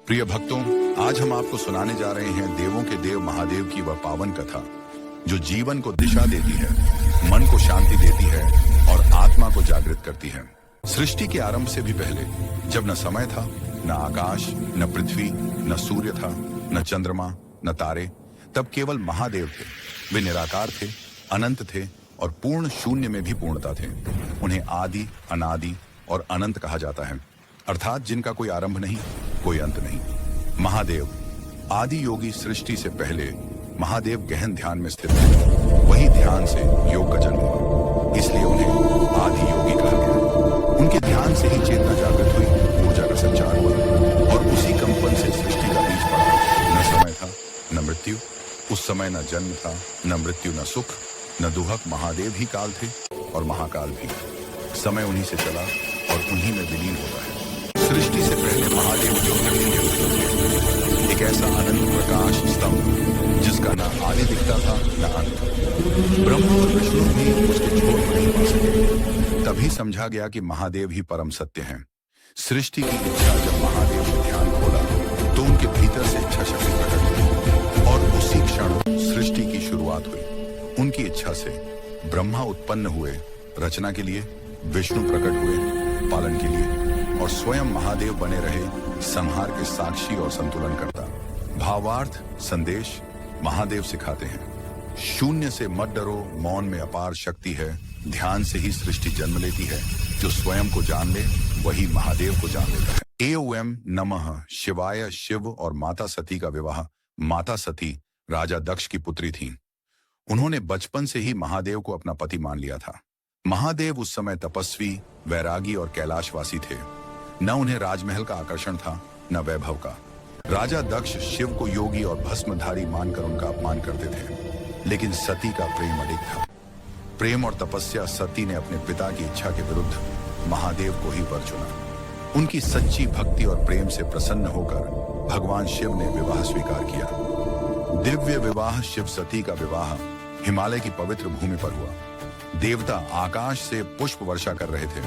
प्रिय भक्तों, आज हम आपको सुनाने जा रहे हैं देवों के देव महादेव की वह पावन कथा जो जीवन को दिशा देती है, मन को शांति देती है और आत्मा को जागृत करती है। सृष्टि के आरंभ से भी पहले, जब न समय था, न आकाश, न पृथ्वी, न सूर्य था, न चंद्रमा, न तारे, तब केवल महादेव थे। वे निराकार थे, अनंत थे और पूर्ण शून्य में भी पूर्णता थे। उन्हें आदि, अनादि और अनंत कहा जाता है, अर्थात जिनका कोई आरंभ नहीं, कोई अंत नहीं। महादेव आदि योगी। सृष्टि से पहले महादेव गहन ध्यान में स्थित थे। वही ध्यान से योग का जन्म हुआ, इसलिए उन्हें आदि योगी कहा गया। उनके ध्यान से ही चेतना जागृत हुई, ऊर्जा का संचार हुआ और उसी कंपन से सृष्टि का बीज पड़ा। न समय था, न मृत्यु। उस समय न जन्म था, न मृत्यु, न सुख, न दुहक। महादेव ही काल थे और महाकाल भी। समय उन्हीं से चला और उन्हीं में विलीन होता है। सृष्टि से पहले महादेव एक ऐसा अनंत प्रकाश स्तंभ जिसका न आदि दिखता था न अंत। ब्रह्मा और विष्णु भी उसके छोर को नहीं पा सके। तभी समझा गया कि महादेव ही परम सत्य हैं। सृष्टि की इच्छा जब महादेव ने ध्यान खोला तो उनके भीतर से इच्छा शक्ति प्रकट हुई और उसी क्षण सृष्टि की शुरुआत हुई। उनकी इच्छा से ब्रह्मा उत्पन्न हुए रचना के लिए, विष्णु प्रकट हुए पालन के लिए और स्वयं महादेव बने रहे संहार के साक्षी और संतुलन करता। भावार्थ संदेश महादेव सिखाते हैं, शून्य से मत डरो, मौन में अपार शक्ति है। ध्यान से ही सृष्टि जन्म लेती है। जो स्वयं को जान ले वही महादेव को जान लेता है। एओएम नमः शिवाय। शिव और माता सती का विवाह। माता सती राजा दक्ष की पुत्री थीं। उन्होंने बचपन से ही महादेव को अपना पति मान लिया था। महादेव उस समय तपस्वी, वैरागी और कैलाशवासी थे। न उन्हें राजमहल का आकर्षण था, न वैभव का। राजा दक्ष शिव को योगी और भस्मधारी मानकर उनका अपमान करते थे, लेकिन सती का प्रेम अडिग था। प्रेम और तपस्या। सती ने अपने पिता की इच्छा के विरुद्ध महादेव को ही वर चुना। उनकी सच्ची भक्ति और प्रेम से प्रसन्न होकर भगवान शिव ने विवाह स्वीकार किया। दिव्य विवाह। शिव सती का विवाह हिमालय की पवित्र भूमि पर हुआ। देवता आकाश से पुष्प वर्षा कर रहे थे,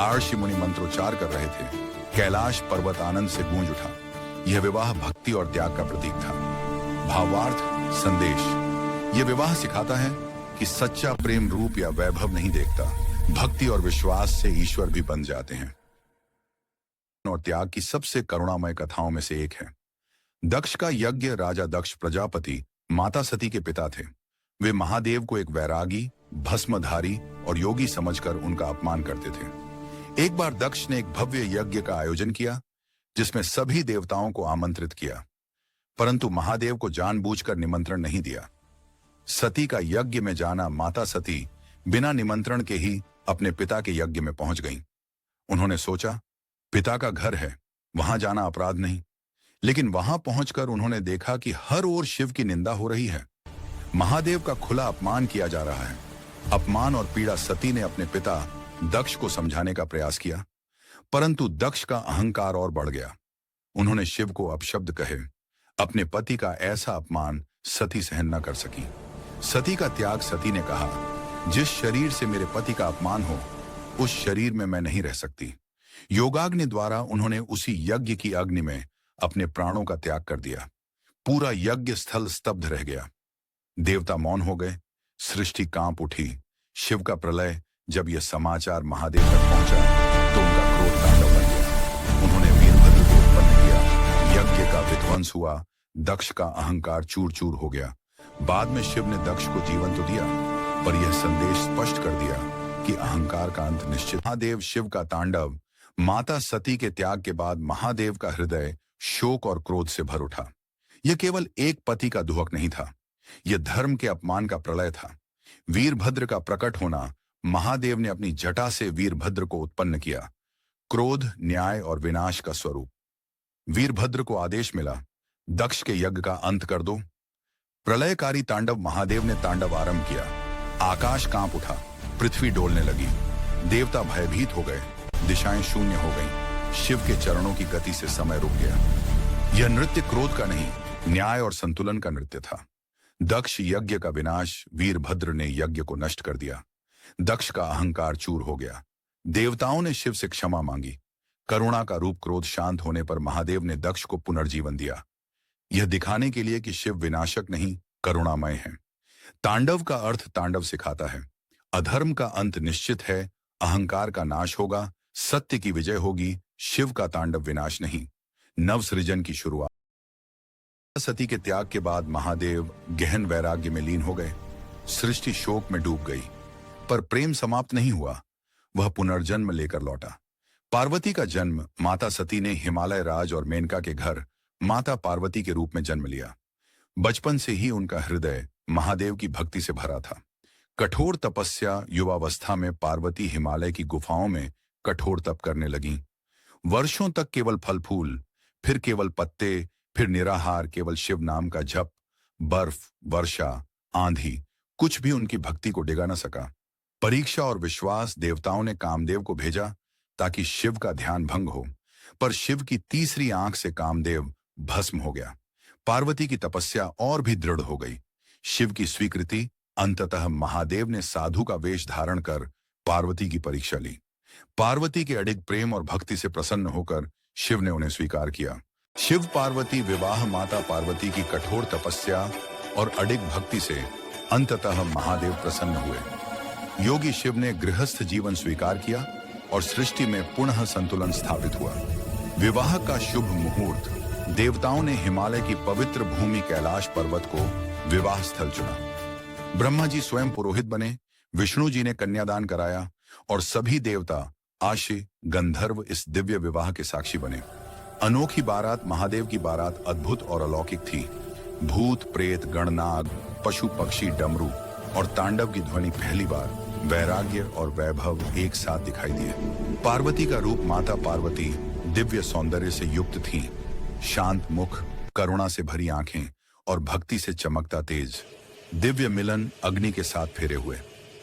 आर्षि मुनि मंत्रोच्चार कर रहे थे, कैलाश पर्वत आनंद से गूंज उठा। यह विवाह भक्ति और त्याग का प्रतीक था। भावार्थ संदेश। यह विवाह सिखाता है कि सच्चा प्रेम रूप या वैभव नहीं देखता, भक्ति और विश्वास से ईश्वर भी बन जाते हैं। और त्याग की सबसे करुणामय कथाओं में से एक है दक्ष का यज्ञ। राजा दक्ष प्रजापति माता सती के पिता थे। वे महादेव को एक वैरागी, भस्मधारी और योगी समझकर उनका अपमान करते थे। एक बार दक्ष ने एक भव्य यज्ञ का आयोजन किया जिसमें सभी देवताओं को आमंत्रित किया, परंतु महादेव को जानबूझकर निमंत्रण नहीं दिया। सती का यज्ञ में जाना। माता सती बिना निमंत्रण के ही अपने पिता के यज्ञ में पहुंच गईं। उन्होंने सोचा, पिता का घर है, वहां जाना अपराध नहीं। लेकिन वहां पहुंचकर उन्होंने देखा कि हर ओर शिव की निंदा हो रही है। महादेव का खुला अपमान किया जा रहा है। अपमान और पीड़ा। सती ने अपने पिता दक्ष को समझाने का प्रयास किया, परंतु दक्ष का अहंकार और बढ़ गया। उन्होंने शिव को अपशब्द कहे। अपने पति का ऐसा अपमान सती सहन न कर सकी। सती का त्याग। सती ने कहा, जिस शरीर से मेरे पति का अपमान हो उस शरीर में मैं नहीं रह सकती। योगाग्नि द्वारा उन्होंने उसी यज्ञ की अग्नि में अपने प्राणों का त्याग कर दिया। पूरा यज्ञ स्थल स्तब्ध रह गया। देवता मौन हो गए, सृष्टि कांप उठी। शिव का प्रलय। जब यह समाचार महादेव तक पहुंचा तो उनका क्रोध तांडव बन गया। उन्होंने वीरभद्र को उत्पन्न किया। यज्ञ का विध्वंस हुआ। दक्ष का अहंकार चूर चूर हो गया। बाद में शिव ने दक्ष को जीवन तो दिया, पर यह संदेश स्पष्ट कर दिया कि अहंकार का अंत निश्चित। महादेव शिव का तांडव। माता सती के त्याग के बाद महादेव का हृदय शोक और क्रोध से भर उठा। यह केवल एक पति का दुहक नहीं था, यह धर्म के अपमान का प्रलय था। वीरभद्र का प्रकट होना। महादेव ने अपनी जटा से वीरभद्र को उत्पन्न किया। क्रोध, न्याय और विनाश का स्वरूप। वीरभद्र को आदेश मिला, दक्ष के यज्ञ का अंत कर दो। प्रलयकारी तांडव। महादेव ने तांडव आरंभ किया। आकाश कांप उठा, पृथ्वी डोलने लगी। देवता भयभीत हो गए, दिशाएं शून्य हो गईं। शिव के चरणों की गति से समय रुक गया। यह नृत्य क्रोध का नहीं, न्याय और संतुलन का नृत्य था। दक्ष यज्ञ का विनाश। वीरभद्र ने यज्ञ को नष्ट कर दिया। दक्ष का अहंकार चूर हो गया। देवताओं ने शिव से क्षमा मांगी। करुणा का रूप क्रोध शांत होने पर महादेव ने दक्ष को पुनर्जीवन दिया, यह दिखाने के लिए कि शिव विनाशक नहीं, करुणामय है। तांडव का अर्थ तांडव सिखाता है। अधर्म का अंत निश्चित है, अहंकार का नाश होगा, सत्य की विजय होगी। शिव का तांडव विनाश नहीं, नव सृजन की शुरुआत। सती के त्याग के बाद महादेव गहन वैराग्य में लीन हो गए। सृष्टि शोक में डूब गई, पर प्रेम समाप्त नहीं हुआ, वह पुनर्जन्म लेकर लौटा। पार्वती का जन्म, माता सती ने हिमालय राज और मेनका के घर माता पार्वती के रूप में जन्म लिया। बचपन से ही उनका हृदय महादेव की भक्ति से भरा था। कठोर तपस्या, युवावस्था में पार्वती हिमालय की गुफाओं में कठोर तप करने लगीं। वर्षों तक केवल फल फूल, फिर केवल पत्ते, फिर निराहार, केवल शिव नाम का जप। बर्फ, वर्षा, आंधी, कुछ भी उनकी भक्ति को डिगा न सका। परीक्षा और विश्वास, देवताओं ने कामदेव को भेजा ताकि शिव का ध्यान भंग हो, पर शिव की तीसरी आंख से कामदेव भस्म हो गया। पार्वती की तपस्या और भी दृढ़ हो गई। शिव की स्वीकृति, अंततः महादेव ने साधु का वेश धारण कर पार्वती की परीक्षा ली। पार्वती के अडिग प्रेम और भक्ति से प्रसन्न होकर शिव ने उन्हें स्वीकार किया। शिव पार्वती विवाह, माता पार्वती की कठोर तपस्या और अडिग भक्ति से अंततः महादेव प्रसन्न हुए। योगी शिव ने गृहस्थ जीवन स्वीकार किया और सृष्टि में पुनः संतुलन स्थापित हुआ। विवाह का शुभ मुहूर्त, देवताओं ने हिमालय की पवित्र भूमि कैलाश पर्वत को विवाह स्थल चुना। ब्रह्मा जी स्वयं पुरोहित बने, विष्णु जी ने कन्यादान कराया और सभी देवता, आशी, गंधर्व इस दिव्य विवाह के साक्षी बने। अनोखी बारात, महादेव की बारात अद्भुत और अलौकिक थी। भूत, प्रेत, गणनाग, पशु पक्षी, डमरू और तांडव की ध्वनि पहली बार वैराग्य और वैभव एक साथ दिखाई दिए। पार्वती का रूप, माता पार्वती दिव्य सौंदर्य से युक्त थीं। शांत मुख, करुणा से भरी आंखें और भक्ति से चमकता तेज। दिव्य मिलन अग्नि के साथ फेरे हुए।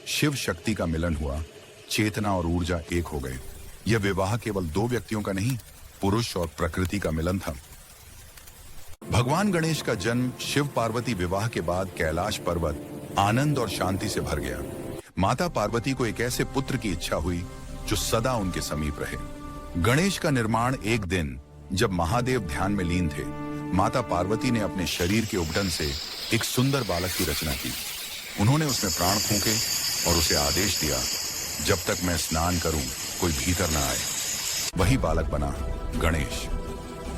शिव शक्ति का मिलन हुआ, चेतना और ऊर्जा एक हो गए। यह विवाह केवल दो व्यक्तियों का नहीं, पुरुष और प्रकृति का मिलन था। भगवान गणेश का जन्म, शिव पार्वती विवाह के बाद कैलाश पर्वत आनंद और शांति से भर गया। माता पार्वती को एक ऐसे पुत्र की इच्छा हुई जो सदा उनके समीप रहे। गणेश का निर्माण, एक दिन जब महादेव ध्यान में लीन थे, माता पार्वती ने अपने शरीर के उबटन से एक सुंदर बालक की रचना की। उन्होंने उसमें प्राण फूंके और उसे आदेश दिया, जब तक मैं स्नान करूं कोई भीतर न आए। वही बालक बना गणेश।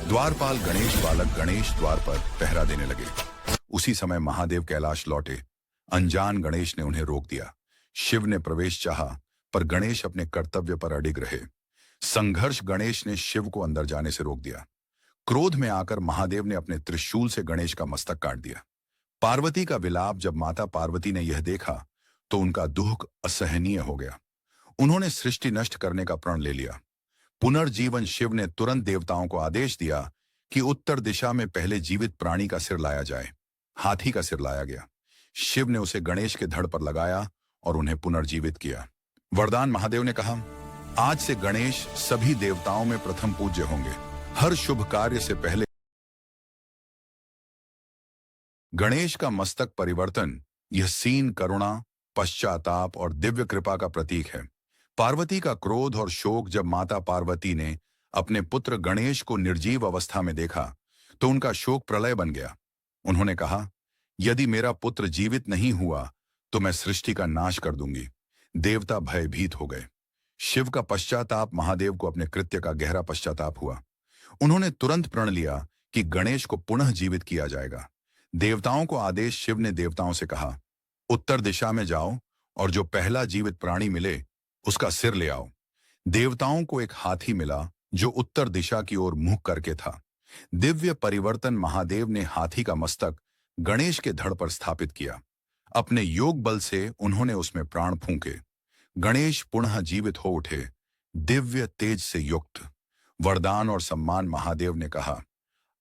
द्वारपाल गणेश बालक गणेश द्वार पर पहरा देने लगे। उसी समय महादेव कैलाश लौटे। अनजान गणेश ने उन्हें रोक दिया। शिव ने प्रवेश चाहा, पर गणेश अपने कर्तव्य पर अडिग रहे। संघर्ष, गणेश ने शिव को अंदर जाने से रोक दिया। क्रोध में आकर महादेव ने अपने त्रिशूल से गणेश का मस्तक काट दिया। पार्वती का विलाप, जब माता पार्वती ने यह देखा तो उनका दुख असहनीय हो गया। उन्होंने सृष्टि नष्ट करने का प्रण ले लिया। पुनर्जीवन, शिव ने तुरंत देवताओं को आदेश दिया कि उत्तर दिशा में पहले जीवित प्राणी का सिर लाया जाए। हाथी का सिर लाया गया। शिव ने उसे गणेश के धड़ पर लगाया और उन्हें पुनर्जीवित किया। वरदान, महादेव ने कहा, आज से गणेश सभी देवताओं में प्रथम पूज्य होंगे। हर शुभ कार्य से पहले गणेश का मस्तक परिवर्तन, यह सीन करुणा, पश्चाताप और दिव्य कृपा का प्रतीक है। पार्वती का क्रोध और शोक, जब माता पार्वती ने अपने पुत्र गणेश को निर्जीव अवस्था में देखा तो उनका शोक प्रलय बन गया। उन्होंने कहा, यदि मेरा पुत्र जीवित नहीं हुआ तो मैं सृष्टि का नाश कर दूंगी। देवता भयभीत हो गए। शिव का पश्चाताप, महादेव को अपने कृत्य का गहरा पश्चाताप हुआ। उन्होंने तुरंत प्रण लिया कि गणेश को पुनः जीवित किया जाएगा। देवताओं को आदेश, शिव ने देवताओं से कहा, उत्तर दिशा में जाओ और जो पहला जीवित प्राणी मिले उसका सिर ले आओ। देवताओं को एक हाथी मिला जो उत्तर दिशा की ओर मुंह करके था। दिव्य परिवर्तन, महादेव ने हाथी का मस्तक गणेश के धड़ पर स्थापित किया। अपने योग बल से उन्होंने उसमें प्राण फूंके। गणेश पुनः जीवित हो उठे, दिव्य तेज से युक्त। वरदान और सम्मान, महादेव ने कहा,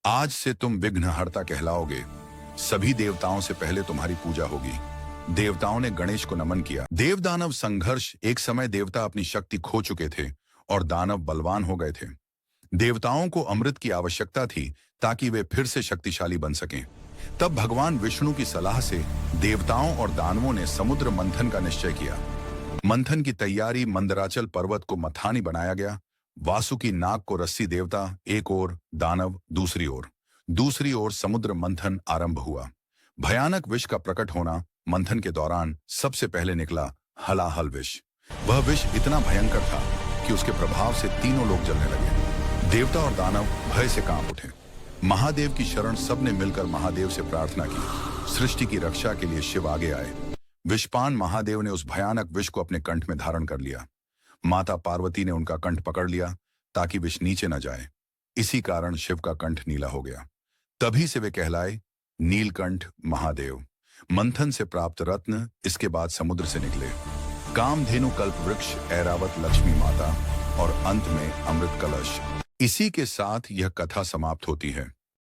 आज से तुम विघ्नहर्ता कहलाओगे। सभी देवताओं से पहले तुम्हारी पूजा होगी। देवताओं ने गणेश को नमन किया। देव दानव संघर्ष, एक समय देवता अपनी शक्ति खो चुके थे और दानव बलवान हो गए थे। देवताओं को अमृत की आवश्यकता थी ताकि वे फिर से शक्तिशाली बन सकें। तब भगवान विष्णु की सलाह से देवताओं और दानवों ने समुद्र मंथन का निश्चय किया। मंथन की तैयारी, मंदराचल पर्वत को मथानी बनाया गया वासुकी नाग को रस्सी देवता एक ओर, दानव दूसरी ओर समुद्र मंथन आरंभ हुआ। भयानक विष का प्रकट होना। मंथन के दौरान सबसे पहले निकला हलाहल विष। वह विष इतना भयंकर था कि उसके प्रभाव से तीनों लोग जलने लगे। देवता और दानव भय से कांप उठे। महादेव की शरण सबने मिलकर महादेव से प्रार्थना की। सृष्टि की रक्षा के लिए शिव आगे आए। विषपान महादेव ने उस भयानक विष को अपने कंठ में धारण कर लिया। माता पार्वती ने उनका कंठ पकड़ लिया ताकि विष नीचे न जाए। इसी कारण शिव का कंठ नीला हो गया। तभी से वे कहलाए नीलकंठ महादेव। मंथन से प्राप्त रत्न इसके बाद समुद्र से निकले। कामधेनु, कल्प वृक्ष, ऐरावत, लक्ष्मी माता और अंत में अमृत कलश। इसी के साथ यह कथा समाप्त होती है।